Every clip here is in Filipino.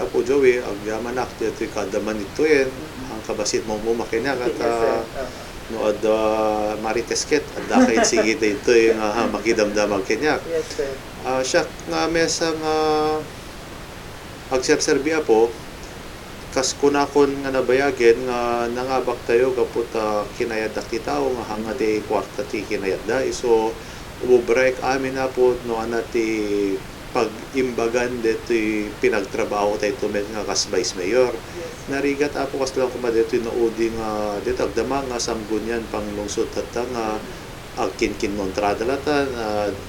Apo Joey, ang yamanak, dito kadaman ito yan, ang kabasit mo makinak at no ad marites ket adda kay sige dito yung makidamdamag kenyak. Yes, sir. Siya nga mesang agserserbi Apo kas kunakon nga nabayagin nga nangabak tayo kaput kinayad ti tao nga hanga ti kwarta ti kinayad da iso ubreak amin na po no anati pag-imbagan dito pinagtrabaho tayo tumet nga kas vice mayor. Narigat Apo kas lang kuma dito naudi nga dito agdama nga samgunyan pang lungsod at nga agkinkin montrada latan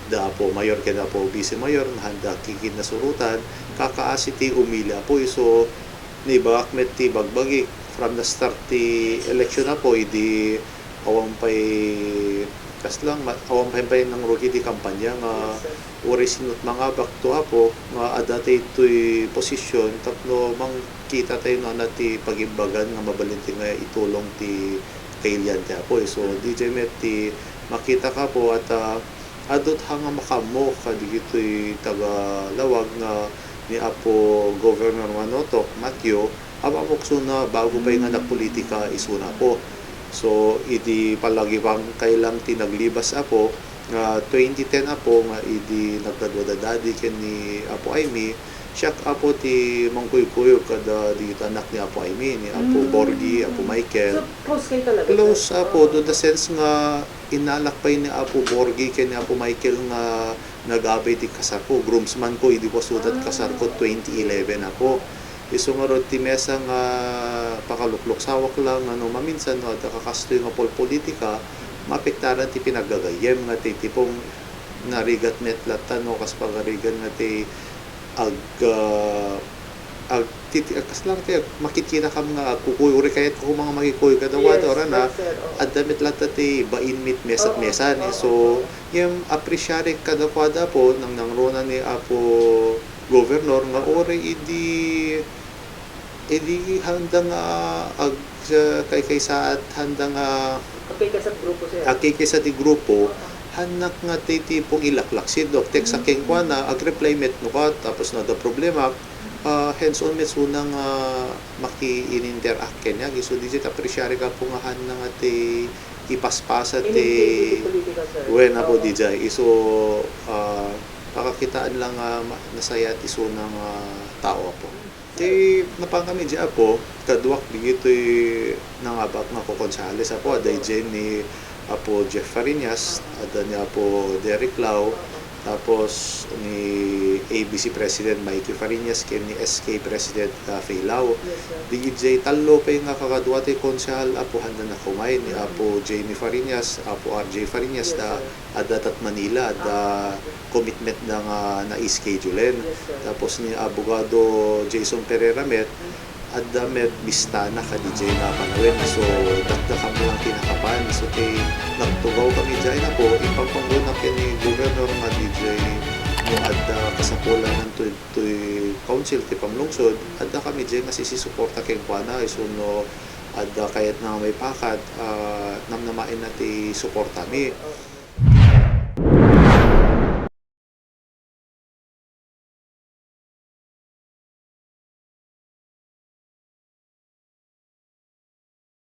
da po mayor kaya po vice mayor nga handa kikin na surutan kakaasiti umila po iso ni bakmet ti bagbagi from the start ti election na po idi awang pay kas lang awang pay ng rugi ti kampanya nga uri sinut mga bakto Apo nga adate ito'y posisyon tapno mang kita tayo na ti pag-imbagan nga mabalinti nga itulong ti kailian ti Apo so DJ Met ti makita ka po at adot hanga makamo kadigito'y tagalawag nga ni Apo Governor Manotok Matthew abamokso na bago pa nga nagpolitika isuna po. So idi palagi pang kailang tinaglibas Apo nga 2010 Apo nga idi nagkadwadadadi ken ni Apo Aimee siya Apo ti mangkuy-kuyo kada dito anak ni Apo Aimee ni Apo Borgie, Apo Michael. So, close kayo talaga? Close Apo, do the sense nga inalak pa ni Apo Borgie ken ni Apo Michael nga nag-abay ti kasar ko. Groomsman ko, hindi po sudat kasar ko 2011 Apo. Iso nga ron ti mesa nga pakaluklok sawak lang ano maminsan no kakastoy nga politika mapektaran ti pinagagayem nga ti tipong narigat metlatan no kas pagarigan nga ti kas lang ti makikita kam nga kukuy uri kayat ko mga makikuy kada ora na adamit lata ti bain mit mesat mesan so yung apresyare kada kwada po nang nangrona ni Apo Governor nga ori idi handang kay saat handang kay sa ti grupo hanak nga ti tipong ilaklak sidok tek sa kengkwa na agreply met no ka tapos na the problema hands on met sunang maki-interact kanya giso di ta apresyare ka po nga hanang ti ipaspasa ti when Apo DJ iso pakakitaan lang nasaya ti sunang tao Apo. Di napang kami di Apo, kaduak digito'y nangabak nga ko konsales Apo, aday dyan ni Apo Jeff Fariñas, aday ni Apo Derek Lau, tapos ni ABC President Mikey Fariñas, ken ni SK President Faye Lau. DJ talo pa yung kakaduwa ti konsehal Apo handa na kumay ni Apo Jamie Fariñas, Apo RJ Fariñas da adatat Manila da commitment na nga na-schedule tapos ni abogado Jason Pereira Met adda med bistana ka DJ na panawin so dakda kami lang kinakapan so kay nagtugaw kami dyan na po ipapanggo na ni Governor nga DJ no adda kasapulan ng tuy council ti pamlungsod adda kami dyan nga sisisuporta kay kuana so no adda kayat na may pakat namnamain na ti suporta mi